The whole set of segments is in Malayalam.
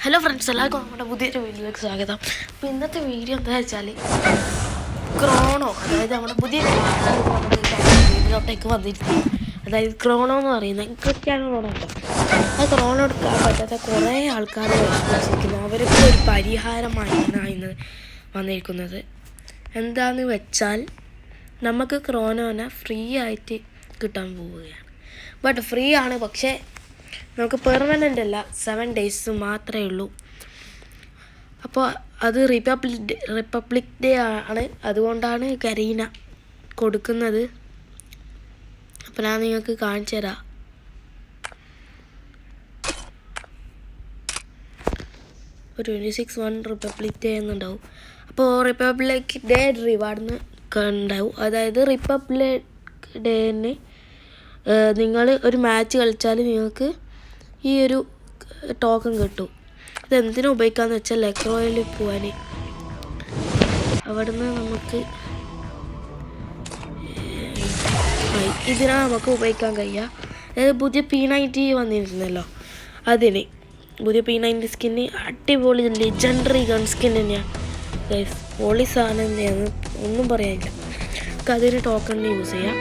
ഹലോ ഫ്രണ്ട്സ്, എല്ലാവർക്കും നമ്മുടെ പുതിയൊരു വീഡിയോയിലേക്ക് സ്വാഗതം. അപ്പോൾ ഇന്നത്തെ വീഡിയോ എന്താ വെച്ചാൽ ക്രോണോ, അതായത് നമ്മുടെ പുതിയ വീഡിയോട്ടേക്ക് വന്നിട്ടുണ്ട്. അതായത് ക്രോണോ എന്ന് പറയുന്നത് ക്രിസ്ത്യാനോ റൊണാൾഡോ. ആ ക്രോണോ എടുക്കാൻ പറ്റാത്ത കുറേ ആൾക്കാർ വിശ്വസിക്കുന്നു. അവർക്ക് ഒരു പരിഹാരമായിട്ടാണ് ഇന്ന് വന്നിരിക്കുന്നത്. എന്താണെന്ന് വെച്ചാൽ നമുക്ക് ക്രോണോനെ ഫ്രീ ആയിട്ട് കിട്ടാൻ പോവുകയാണ്. ബട്ട് ഫ്രീ ആണ്, പക്ഷേ നമുക്ക് പെർമനൻ്റ് അല്ല, 7 days മാത്രമേ ഉള്ളൂ. അപ്പോൾ അത് റിപ്പബ്ലിക് ഡേ ആണ്, അതുകൊണ്ടാണ് കരീന കൊടുക്കുന്നത്. അപ്പോൾ ഞാൻ നിങ്ങൾക്ക് കാണിച്ചു തരാം. ഇപ്പോൾ 26/1 റിപ്പബ്ലിക് ഡേ എന്നുണ്ടാവും. അപ്പോൾ റിപ്പബ്ലിക് ഡേ റിവാർഡിന് ഉണ്ടാവും. അതായത് റിപ്പബ്ലിക് ഡേന് നിങ്ങൾ ഒരു മാച്ച് കളിച്ചാൽ നിങ്ങൾക്ക് ഈ ഒരു ടോക്കൺ കിട്ടും. ഇതെന്തിനു ഉപയോഗിക്കാമെന്ന് വെച്ചാൽ ലെക്രോയിൽ പോകാൻ. അവിടുന്ന് നമുക്ക് ഇതിനാണ് നമുക്ക് ഉപയോഗിക്കാൻ കഴിയുക. അതായത് പുതിയ P90 വന്നിരുന്നല്ലോ, അതിന് പുതിയ P90 സ്കിന്ന് അടിപൊളി ലെജൻഡറി ഗൺ സ്കിൻ തന്നെയാണ് ഗൈസ്. പൊളി സാധനം തന്നെയാണ്, ഒന്നും പറയാനില്ല. നമുക്ക് അതിന് ടോക്കൺ യൂസ് ചെയ്യാം.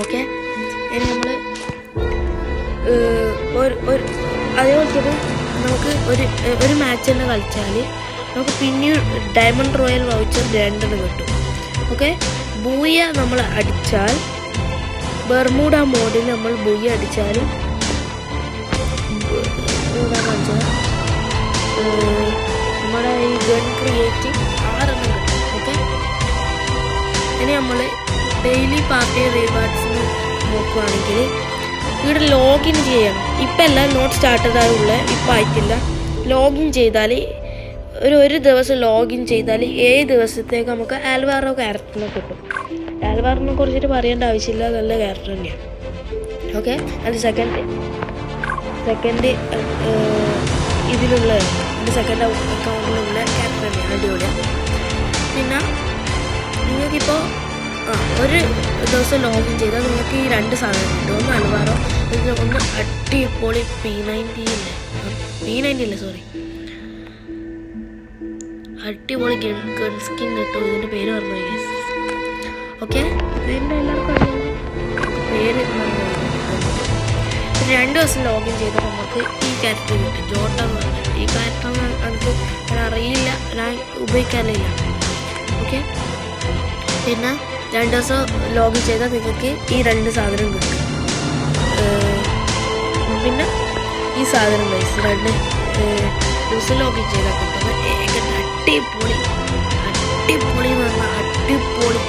ഓക്കെ, ഇനി നമ്മൾ അതേപോലെ തന്നെ നമുക്ക് ഒരു മാച്ച് തന്നെ കളിച്ചാൽ നമുക്ക് പിന്നെയും ഡയമണ്ട് റോയൽ വൗച്ചർ 2 കിട്ടും. ഓക്കെ, ബൂയ നമ്മൾ അടിച്ചാൽ ബർമൂഡ മോഡിൽ നമ്മൾ ബൂയ അടിച്ചാൽ നമ്മുടെ ഈ ഗൺ ക്രിയേറ്റ് 6 കിട്ടും. ഓക്കെ, ഇനി നമ്മൾ ഡെയിലി പാർട്ടി റിവാർഡ്സിന് നോക്കുകയാണെങ്കിൽ ഇവിടെ ലോഗിൻ ചെയ്യണം. ഇപ്പം എല്ലാം നോട്ട് സ്റ്റാർട്ടഡ് ആയുള്ള, ഇപ്പം ആയിട്ടില്ല. ലോഗിൻ ചെയ്താൽ ഒരു ദിവസം ലോഗിൻ ചെയ്താൽ 7 ദിവസത്തേക്ക് നമുക്ക് ആൽവാറോ ക്യാരക്ടറിനെ കിട്ടും. ആൽവാറിനെ കുറിച്ചിട്ട് പറയേണ്ട ആവശ്യമില്ല, നല്ല ക്യാരക്ടർ തന്നെയാണ്. ഓക്കെ, അത് സെക്കൻഡ് ഇതിലുള്ള സെക്കൻഡ് അക്കൗണ്ടിലുള്ള ക്യാരക്ടർ തന്നെയാണ്, അടിപൊളിയാണ്. പിന്നെ നിങ്ങൾക്കിപ്പോൾ ഒരു ദിവസം ലോഗിൻ ചെയ്താൽ നിങ്ങൾക്ക് ഈ 2 സാധനം കിട്ടും. ഒന്ന് അൽവാറോ, ഒന്ന് അടിപൊളി P90 സോറി അടിപൊളി ഗൺ സ്കിൻ കിട്ടും. ഇതിൻ്റെ പേര് പറഞ്ഞു ഗൈസ്. ഓക്കെ, ഇതിൻ്റെ എല്ലാവർക്കും അറിയാം പേര്. 2 ദിവസം ലോഗിൻ ചെയ്താൽ നമുക്ക് ഈ ക്യാരക്ടർ കിട്ടും. ജോട്ട എന്ന് പറഞ്ഞാൽ ഈ ക്യാരക്ടർ എനിക്ക് ഞാൻ അറിയില്ല, ഞാൻ ഉപയോഗിക്കാറില്ല. ഓക്കെ, പിന്നെ 2 ദിവസം ലോഗിൻ ചെയ്താൽ നിങ്ങൾക്ക് ഈ 2 സാധനം കിട്ടും. പിന്നെ ഈ സാധനം വയസ്സ് 2 ദിവസം ലോഗിൻ ചെയ്താൽ കിട്ടുന്നത് അടിപൊളി എന്ന് പറഞ്ഞാൽ അടിപൊളി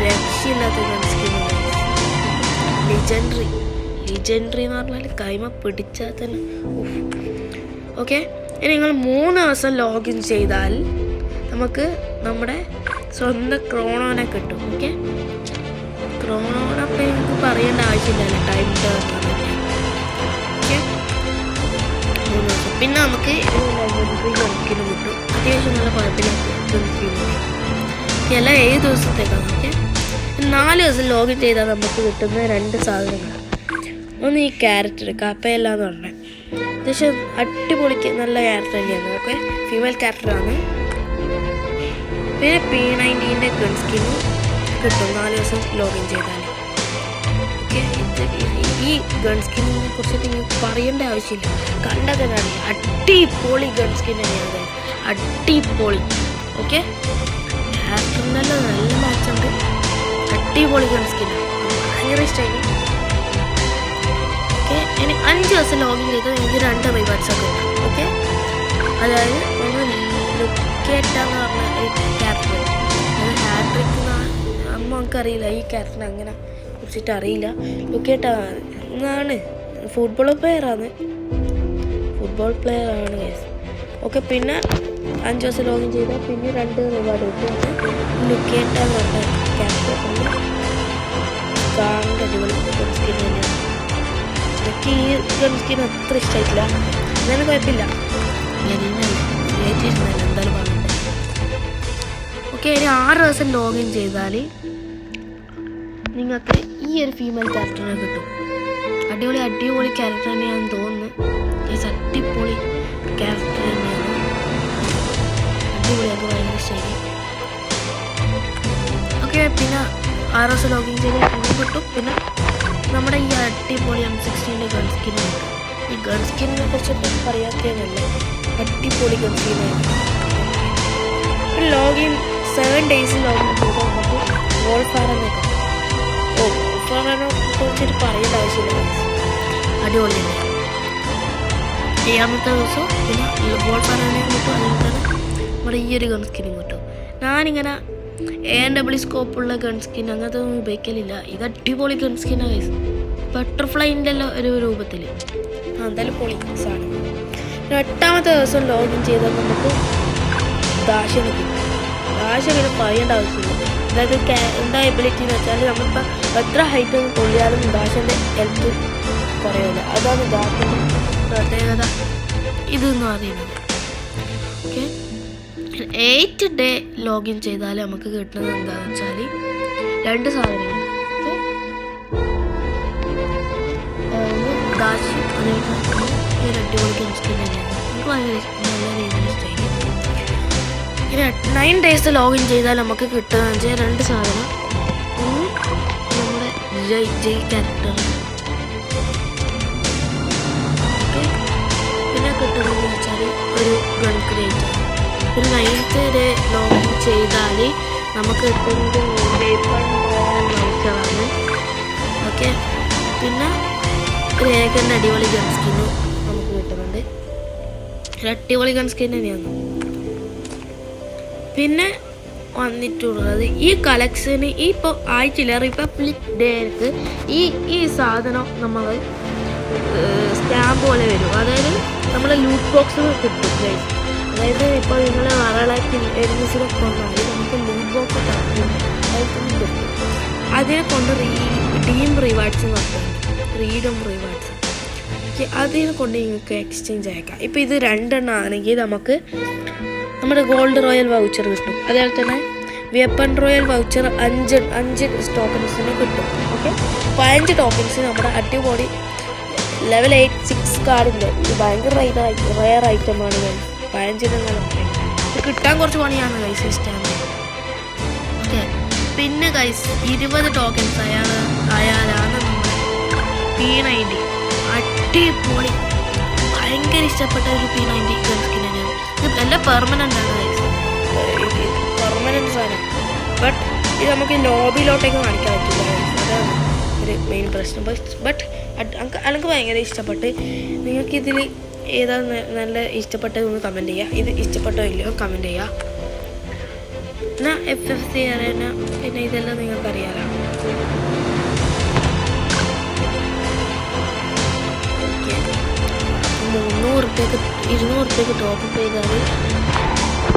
രക്ഷയില്ലാത്ത സ്കിൻ. ലിജൻഡറി എന്ന് പറഞ്ഞാൽ കൈമ പിടിച്ചാൽ തന്നെ. ഓക്കെ, ഇനി നിങ്ങൾ 3 ദിവസം ലോഗിൻ ചെയ്താൽ നമുക്ക് നമ്മുടെ സ്വന്തം ക്രോണോനെ കിട്ടും. ഓക്കെ, ക്രോണോനപ്പം എനിക്ക് പറയേണ്ട ആവശ്യമില്ലല്ലോ, ടൈം ഓക്കെ. 3 ദിവസം പിന്നെ നമുക്ക് ഗൺസ്കിനും കിട്ടും. അത്യാവശ്യം നല്ല കുഴപ്പമില്ലാത്ത ഗൺസ്കിനും എല്ലാം 7 ദിവസത്തേക്കാണ്. ഓക്കെ, 4 ദിവസം ലോഗിൻ ചെയ്താൽ നമുക്ക് കിട്ടുന്ന 2 സാധനങ്ങളാണ്. ഒന്ന് ഈ ക്യാരക്ടർ കപ്പയല്ല എന്ന് പറഞ്ഞാൽ അത്യാവശ്യം അടിപൊളിക്ക് നല്ല ക്യാരക്ടർ തന്നെയാണ്. ഓക്കെ, ഫീമെയിൽ ക്യാരക്ടറാണ്. പിന്നെ P90 ഗൺ സ്കിന്നും കിട്ടും 4 ദിവസം ലോഗിൻ ചെയ്താൽ. ഓക്കെ, ഈ ഗൺ സ്കിന്നിനെ കുറിച്ചിട്ട് നിങ്ങൾക്ക് പറയേണ്ട ആവശ്യമില്ല, കണ്ടാൽ തന്നെ അറിയാം. അടിപൊളി ഗൺ സ്കിൻ തന്നെയാണ്, അടിപൊളി. ഓക്കെ, ക്യാരക്ടറിനെല്ലാം നല്ല മാച്ചുണ്ട്, അടിപൊളി ഗൺ സ്കിന്നാണ്, ഭയങ്കര ഇഷ്ടമായി. ഓക്കെ, ഇനി 5 ദിവസം ലോഗിൻ ചെയ്താൽ എനിക്ക് 2 റിവാർഡ്സൊക്കെ കിട്ടും. ഓക്കെ, അതായത് ഒന്ന് ലുക്കേറ്റാന്ന് പറഞ്ഞ ക്യാരക്ടർ, അത് ഹാട്രിക് അമ്മ നമുക്കറിയില്ല, ഈ ക്യാരക്ടറിനെ അങ്ങനെ കുറിച്ചിട്ട് അറിയില്ല. ലുക്കേറ്റ എന്നാണ് ഫുട്ബോൾ പ്ലെയറാണ് ഗൈസ്. ഓക്കെ, പിന്നെ 5 ദിവസം ലോഗിൻ ചെയ്താൽ പിന്നെ 2 റിവാർഡ് കിട്ടും. ലുക്കേറ്റ എന്ന് പറഞ്ഞ ക്യാരക്ടർ കാണേണ്ട അടിപൊളി ഗൺ സ്കിൻ തന്നെയാണ്. എനിക്ക് ഈ ഗൺ സ്കിൻ അത്ര ഇഷ്ടമായിട്ടില്ല, എന്നാലും കുഴപ്പമില്ല, എന്തായാലും പറഞ്ഞിട്ട്. ഓക്കെ, ഇനി 6 ദിവസം ലോഗിൻ ചെയ്താൽ നിങ്ങൾക്ക് ഈ ഒരു ഫീമെയിൽ ക്യാരക്ടറിനെ കിട്ടും. അടിപൊളി ക്യാരക്ടർ തന്നെയാണെന്ന് തോന്നുന്നു. അടിപൊളി ക്യാരക്ടർ തന്നെയാണ്. അടിപൊളിയൊക്കെ ഭയങ്കര ശരി. ഓക്കെ, പിന്നെ ROS ലോഗിൻ ചെയ്ത് കിട്ടും. പിന്നെ നമ്മുടെ ഈ അടിപൊളി M16 ഗൺ സ്കിൻ കിട്ടും. ഈ ഗൺ സ്കിന്നിനെ കുറിച്ച് പറയാത്തതല്ല, അടിപൊളി ഗൺ സ്കിന്നായിരുന്നു. ലോഗിൻ 7 days ലോഗിൻ ചെയ്താൽ നമുക്ക് വോൾഫാറനെ കിട്ടും. വോൾഫാറനെ കുറിച്ചിട്ട് പറയേണ്ട ആവശ്യമില്ല, അടിപൊളിയല്ലേ. 7ാമത്തെ ദിവസം പിന്നെ വോൾഫാറനെ കിട്ടും. അതുപോലെ തന്നെ നമ്മുടെ ഈ ഒരു ഗൺ സ്കിന്നും കിട്ടും. ഞാനിങ്ങനെ AW സ്കോപ്പുള്ള ഗൺ സ്കിൻ അങ്ങനത്തെ ഒന്നും ഉപയോഗിക്കലില്ല. ഇത് അടിപൊളി ഗൺ സ്കിന്നാണ് ഗൈസ്, ബട്ടർഫ്ലൈൻ്റെ ഒരു രൂപത്തിൽ. എന്തായാലും പൊളി സാധനം. 8ാമത്തെ ദിവസം ലോഗിൻ ചെയ്താൽ നമുക്ക് ദാശനെ കിട്ടും. ദാശ അങ്ങനെ പറയേണ്ട ആവശ്യമില്ല. അതായത് എന്താ എബിലിറ്റി എന്ന് വെച്ചാൽ നമ്മളിപ്പോൾ എത്ര ഹൈറ്റ് കൊള്ളിയാലും ദാശൻ്റെ ഹെൽത്ത് കുറയില്ല. അതാണ് ദാശൻ്റെ പ്രത്യേകത ഇതെന്ന് പറയുന്നത്. ഓക്കെ, 8 day ലോഗിൻ ചെയ്താൽ നമുക്ക് കിട്ടുന്നത് എന്താണെന്ന് വെച്ചാൽ 2 സാധനങ്ങൾ. ദാശി അതേപോലെ ഈ അടിപൊളി ഗൺ സ്കിൻ തന്നെയാണ്. നമുക്ക് ഭയങ്കര നല്ല രീതിയിൽ ഇഷ്ടമായി. 9 days ലോഗിൻ ചെയ്താൽ നമുക്ക് കിട്ടുന്നതെന്ന് വെച്ചാൽ 2 സാധനം. ഒന്ന് നമ്മുടെ ജയ് ക്യാരക്ടർ. ഓക്കെ, പിന്നെ കിട്ടുന്നതെന്ന് വെച്ചാൽ ഒരു ഗൺ ക്രേറ്റ്. പിന്നെ 9th day ലോഗിൻ ചെയ്താൽ നമുക്ക് കിട്ടുന്നത് വേപ്പൺ വൗച്ചറാണ്. ഓക്കെ, പിന്നെ രേഖൻ്റെ അടിപൊളി ഗൺ സ്കിന്നും നമുക്ക് കിട്ടുന്നുണ്ട്. അടിപൊളി ഗൺ സ്കിൻ തന്നെയാണ്. പിന്നെ വന്നിട്ടുള്ളത് ഈ കളക്ഷന് ഇപ്പോൾ ആഴ്ചയില്ല, റിപ്പബ്ലിക് ഡേക്ക് ഈ സാധനം നമ്മൾ സ്റ്റാമ്പ് പോലെ വരും. അതായത് നമ്മുടെ ലൂട്ട് ബോക്സ് കിട്ടും ഗൈസ്. അതായത് ഇപ്പോൾ നിങ്ങൾ വറളാക്കി എരുമിസിലൊക്കെ കൊണ്ടാൽ നമുക്ക് ലൂട്ട് ബോക്സ് കിട്ടും. അതിനെ കൊണ്ട് റീഡീം റിവാർഡ്സ് നോക്കാം, ഫ്രീഡം റിവാർഡ്സ്. അതിനെ കൊണ്ട് നിങ്ങൾക്ക് എക്സ്ചേഞ്ച് അയക്കാം. ഇപ്പോൾ ഇത് 2 എണ്ണം ആണെങ്കിൽ നമുക്ക് നമ്മുടെ ഗോൾഡ് റോയൽ വൗച്ചർ കിട്ടും. അതുപോലെ തന്നെ വെപ്പൺ റോയൽ വൗച്ചർ 5 ടോക്കൺസിന് കിട്ടും. ഓക്കെ, 15 ടോക്കൺസ് നമ്മുടെ അടിപൊളി ലെവൽ 86 കാർഡിൻ്റെ ഇത് ഭയങ്കര റയർ ഐറ്റമാണ്. 15 ഇത് കിട്ടാൻ കുറച്ച് പണിയാണ് ഗൈസ് സ്റ്റാമ്പ്. ഓക്കെ, പിന്നെ ഗൈസ് 20 ടോക്കൺസ് ആയാലാണ് നമ്മുടെ P90 അടിപൊളി ഭയങ്കര ഇഷ്ടപ്പെട്ട ഒരു P90 ഗൺ സ്കിൻ തന്നെയാണ്. ഇത് എല്ലാം പെർമനൻ്റ് ആണ് ഗൈസ്, പെർമനൻ്റ് സാധനം. ബട്ട് ഇത് നമുക്ക് ലോബിയിലോട്ടേക്ക് കാണിക്കാൻ പറ്റില്ല ഗൈസ്, അതാണ് ഒരു മെയിൻ പ്രശ്നം. ബട്ട് എനിക്ക് ഭയങ്കര ഇഷ്ടപ്പെട്ട്. നിങ്ങൾക്കിതിൽ ഏതാ നല്ല ഇഷ്ടപ്പെട്ടതെന്ന് കമൻറ്റ് ചെയ്യുക. ഇത് ഇഷ്ടപ്പെട്ടോ ഇല്ലയോ കമൻറ്റ് ചെയ്യുക. എന്നാൽ FFC അറിയാൻ പിന്നെ ഇതെല്ലാം നിങ്ങൾക്കറിയാലോ. ഓക്കെ, 300 രൂപയ്ക്ക് 200 രൂപയ്ക്ക് ടോപ്പ് ചെയ്താൽ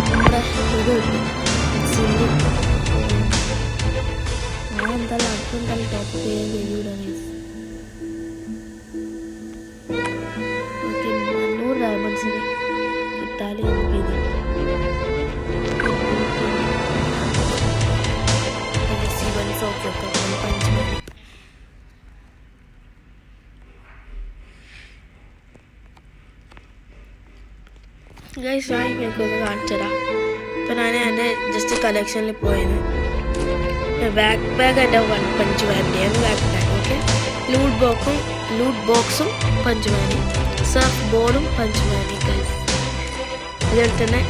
നമ്മുടെ ഇത് കിട്ടും. എന്തായാലും അടുത്തെന്തായാലും ടോപ്പ് ചെയ്യാൻ കഴിയൂല ഗൈസ്. ഓക്കെ, 100 ഡയമണ്ട്സിന് കിട്ടാൽ നമുക്ക് ഇത് ഗൈസ്. ഞാൻ എനിക്കൊന്ന് കാണിച്ചുതരാം. ഇപ്പം ഞാൻ എൻ്റെ ജസ്റ്റ് കളക്ഷനിൽ പോയത് ബാക്ക് ബാഗ് എൻ്റെ 1 പഞ്ച് വാനിൻ്റെയാണ് ബാക്ക് ബാഗ്. ഓക്കെ, ലൂട്ട് ബോക്സും പഞ്ച് വാനി, സർഫ് ബോർഡും പഞ്ച് വാനി ഗൈസ്. അതുപോലെ തന്നെ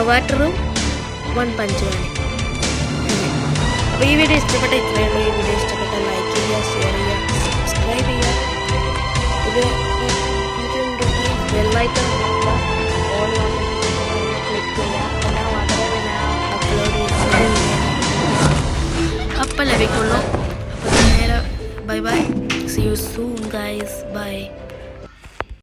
അവാട്ടറും 1 പഞ്ച് വാനി. അപ്പോൾ ഈ വീഡിയോ ഇഷ്ടപ്പെട്ട ഇത്രയേ ഉള്ളൂ. ഈ വീഡിയോ ഇഷ്ടപ്പെട്ട ലൈക്ക് ചെയ്യുക, ഷെയർ ചെയ്യുക, സബ്സ്ക്രൈബ് ചെയ്യുക. ഇത് ബെല്ലൈക്കൺ ഓൺ ക്ലിക്ക് ചെയ്യുക. എന്നാൽ മാത്രമേ ഞാൻ അപ്ലോഡ് ചെയ്യുന്ന അപ്പം ലഭിക്കുള്ളൂ. അപ്പോൾ നേരെ bye bye, see you soon guys, by.